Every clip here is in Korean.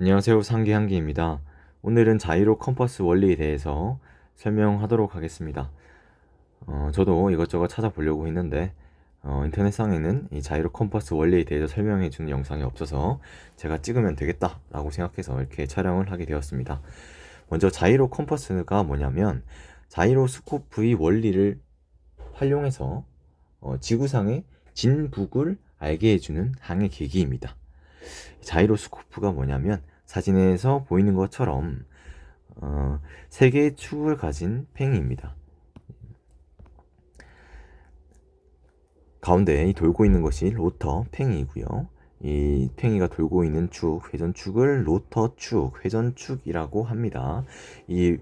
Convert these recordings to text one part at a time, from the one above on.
안녕하세요. 상기한기입니다. 오늘은 자이로 컴퍼스 원리에 대해서 설명하도록 하겠습니다. 저도 이것저것 찾아보려고 했는데 인터넷상에는 이 자이로 컴퍼스 원리에 대해서 설명해주는 영상이 없어서 제가 찍으면 되겠다라고 생각해서 이렇게 촬영을 하게 되었습니다. 먼저 자이로 컴퍼스가 뭐냐면 자이로스코프의 원리를 활용해서 지구상의 진북을 알게 해주는 항해 계기입니다. 자이로스코프가 뭐냐면 사진에서 보이는 것처럼 세 개의 축을 가진 팽이입니다. 가운데 이 돌고 있는 것이 로터 팽이이고요. 이 팽이가 돌고 있는 축, 회전축을 로터 축, 회전축이라고 합니다. 이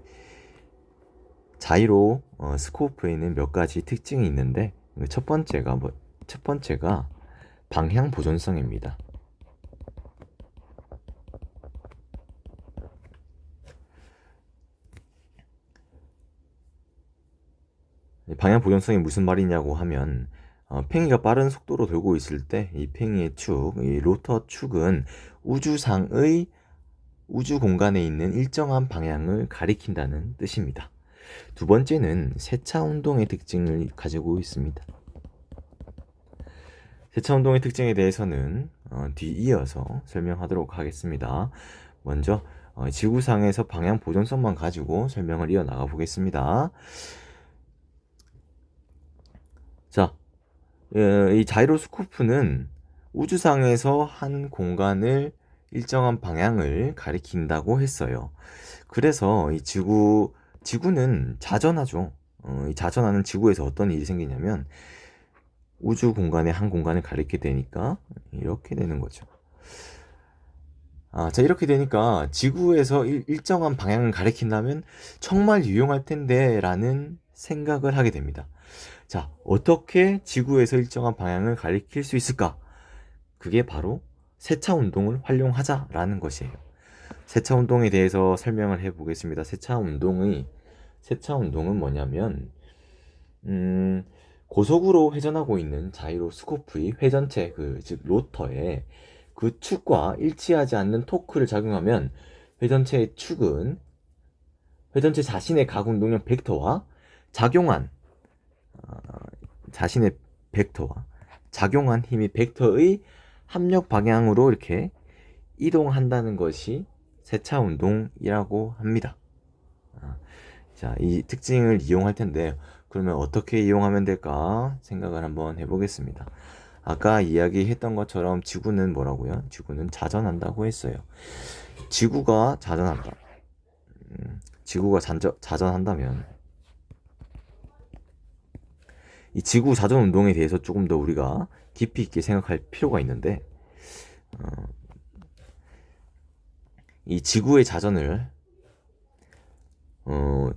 자이로 스코프에는 몇 가지 특징이 있는데 첫 번째가 방향 보존성입니다. 방향 보존성이 무슨 말이냐고 하면 팽이가 빠른 속도로 돌고 있을 때 이 팽이의 축, 이 로터 축은 우주상의 우주 공간에 있는 일정한 방향을 가리킨다는 뜻입니다. 두 번째는 세차 운동의 특징을 가지고 있습니다. 세차 운동의 특징에 대해서는 뒤이어서 설명하도록 하겠습니다. 먼저 지구상에서 방향 보존성만 가지고 설명을 이어나가 보겠습니다. 자, 이 자이로스코프는 우주상에서 한 공간을 일정한 방향을 가리킨다고 했어요. 그래서 이 지구는 자전하죠. 이 자전하는 지구에서 어떤 일이 생기냐면 우주 공간의 한 공간을 가리게 되니까 이렇게 되는 거죠. 자, 이렇게 되니까 지구에서 일정한 방향을 가리킨다면 정말 유용할 텐데 라는 생각을 하게 됩니다. 자, 어떻게 지구에서 일정한 방향을 가리킬 수 있을까? 그게 바로 세차 운동을 활용하자라는 것이에요. 세차 운동에 대해서 설명을 해보겠습니다. 세차 운동은 뭐냐면 고속으로 회전하고 있는 자이로스코프의 회전체 즉 로터에 그 축과 일치하지 않는 토크를 작용하면 회전체의 축은 회전체 자신의 각 운동량 벡터와 작용한 자신의 벡터와 작용한 힘이 벡터의 합력 방향으로 이렇게 이동한다는 것이 세차 운동이라고 합니다. 자, 이 특징을 이용할 텐데 그러면 어떻게 이용하면 될까 생각을 한번 해보겠습니다. 아까 이야기했던 것처럼 지구는 뭐라고요? 지구는 자전한다고 했어요. 지구가 자전한다. 지구가 자전한다면 이 지구 자전 운동에 대해서 조금 더 우리가 깊이 있게 생각할 필요가 있는데 이 지구의 자전을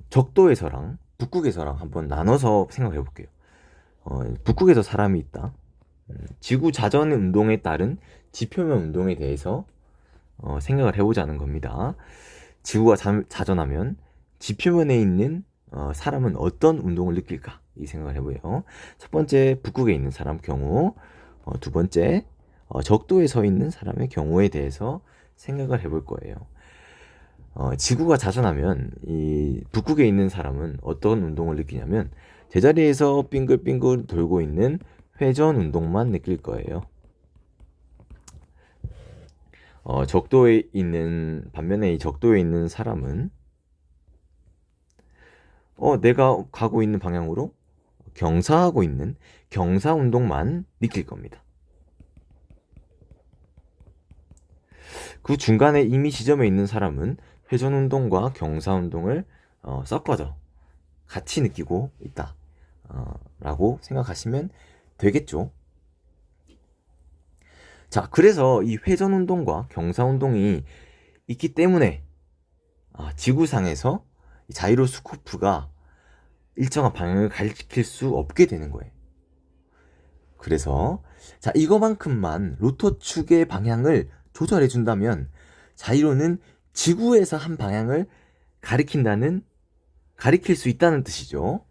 적도에서랑 북극에서랑 한번 나눠서 생각해 볼게요. 북극에서 사람이 있다. 지구 자전 운동에 따른 지표면 운동에 대해서 생각을 해보자는 겁니다. 지구가 자전하면 지표면에 있는 사람은 어떤 운동을 느낄까? 이 생각을 해보요. 첫 번째 북극에 있는 사람 경우, 두 번째 적도에 서 있는 사람의 경우에 대해서 생각을 해볼 거예요. 지구가 자전하면 이 북극에 있는 사람은 어떤 운동을 느끼냐면 제자리에서 빙글빙글 돌고 있는 회전 운동만 느낄 거예요. 반면에 이 적도에 있는 사람은 내가 가고 있는 방향으로 경사하고 있는 경사 운동만 느낄 겁니다. 그 중간에 이미 지점에 있는 사람은 회전 운동과 경사 운동을 섞어서 같이 느끼고 있다 라고 생각하시면 되겠죠. 자, 그래서 이 회전 운동과 경사 운동이 있기 때문에 지구상에서 자이로스코프가 일정한 방향을 가리킬 수 없게 되는 거예요. 그래서 자, 이거만큼만 로터 축의 방향을 조절해 준다면 자이로는 지구에서 한 방향을 가리킬 수 있다는 뜻이죠.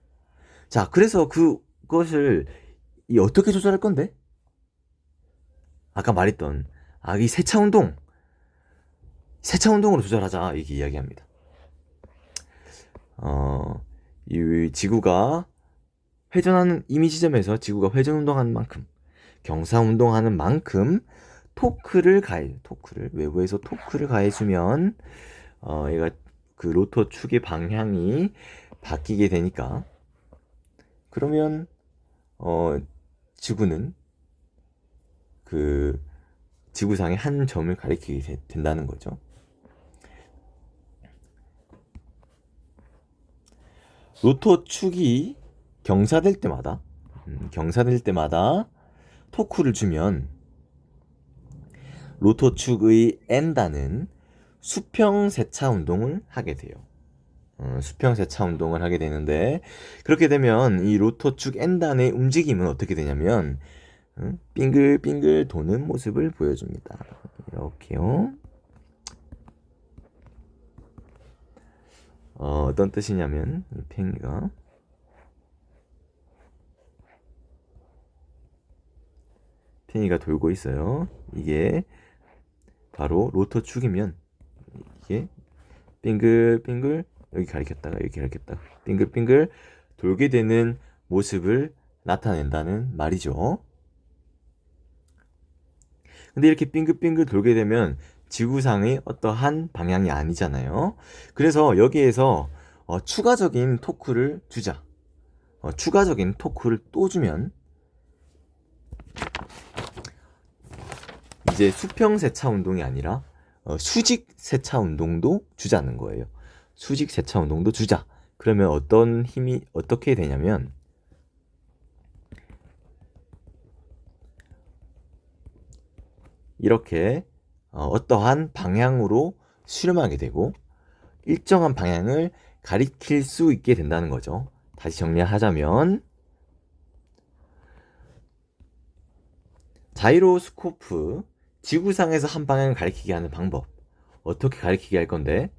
자, 그래서 그것을 어떻게 조절할 건데? 아까 말했던 이 세차 운동 세차 운동으로 조절하자 이렇게 이야기합니다. 이 지구가 회전하는 이미 지점에서 지구가 회전 운동하는 만큼 경사 운동하는 만큼 외부에서 토크를 가해주면 얘가 그 로터 축의 방향이 바뀌게 되니까 그러면 지구는 그 지구상의 한 점을 가리키게 된다는 거죠. 로터 축이 경사될 때마다 토크를 주면 로터 축의 N단은 수평 세차 운동을 하게 돼요. 수평 세차 운동을 하게 되는데 그렇게 되면 이 로터 축 N단의 움직임은 어떻게 되냐면 빙글빙글 도는 모습을 보여줍니다. 이렇게요. 어떤 뜻이냐면 이 팽이가 돌고 있어요. 이게 바로 로터 축이면 이게 빙글빙글 여기 가리켰다가 여기 가리켰다가 빙글빙글 돌게 되는 모습을 나타낸다는 말이죠. 근데 이렇게 빙글빙글 돌게 되면 지구상의 어떠한 방향이 아니잖아요. 그래서 여기에서 추가적인 토크를 주자. 추가적인 토크를 또 주면 이제 수평 세차 운동이 아니라 수직 세차 운동도 주자는 거예요. 수직 세차 운동도 주자. 그러면 어떤 힘이 어떻게 되냐면 이렇게 어떠한 방향으로 수렴하게 되고 일정한 방향을 가리킬 수 있게 된다는 거죠. 다시 정리하자면 자이로스코프 지구상에서 한 방향을 가리키게 하는 방법 어떻게 가리키게 할 건데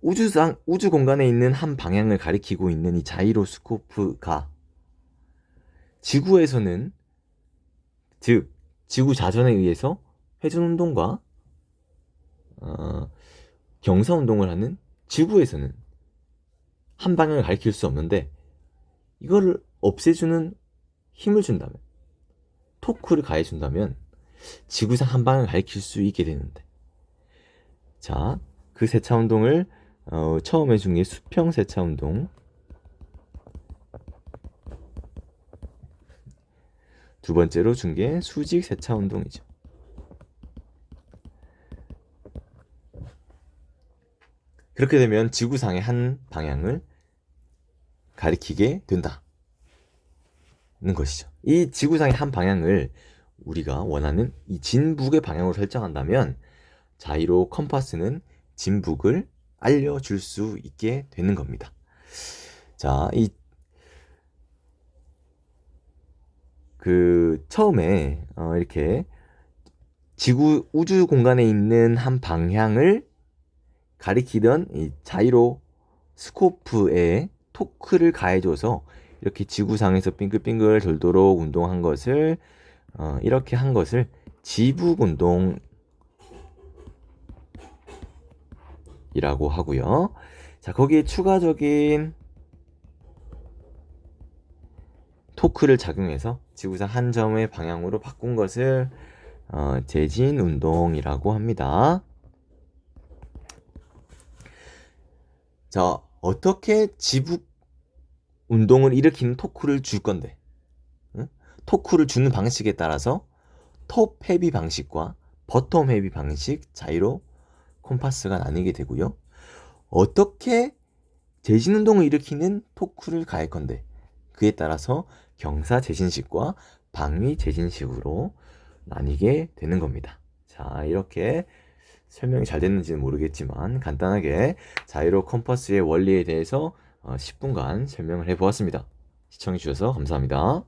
우주 공간에 있는 한 방향을 가리키고 있는 이 자이로스코프가 지구에서는 즉 지구 자전에 의해서 회전 운동과 경사 운동을 하는 지구에서는 한 방향을 가리킬 수 없는데 이거를 없애주는 힘을 준다면 토크를 가해준다면 지구상 한 방향을 가리킬 수 있게 되는데 자, 그 세차 운동을 처음 해준 게 수평 세차 운동 두 번째로 준 게 수직 세차 운동이죠. 그렇게 되면 지구상의 한 방향을 가리키게 된다는 것이죠. 이 지구상의 한 방향을 우리가 원하는 이 진북의 방향으로 설정한다면 자이로 컴파스는 진북을 알려줄 수 있게 되는 겁니다. 자, 처음에 이렇게 지구 우주 공간에 있는 한 방향을 가리키던 이 자이로 스코프에 토크를 가해줘서 이렇게 지구상에서 빙글빙글 돌도록 운동한 것을 이렇게 한 것을 지북 운동이라고 하고요. 자, 거기에 추가적인 토크를 작용해서 지구상 한 점의 방향으로 바꾼 것을 재진 운동이라고 합니다. 자, 어떻게 지북 운동을 일으키는 토크를 줄 건데 토크를 주는 방식에 따라서 톱 헤비 방식과 버텀 헤비 방식 자이로 콤파스가 나뉘게 되고요. 어떻게 재진 운동을 일으키는 토크를 가할 건데 그에 따라서 경사 재진식과 방위 재진식으로 나뉘게 되는 겁니다. 자, 이렇게 설명이 잘 됐는지는 모르겠지만 간단하게 자이로 컴퍼스의 원리에 대해서 10분간 설명을 해보았습니다. 시청해주셔서 감사합니다.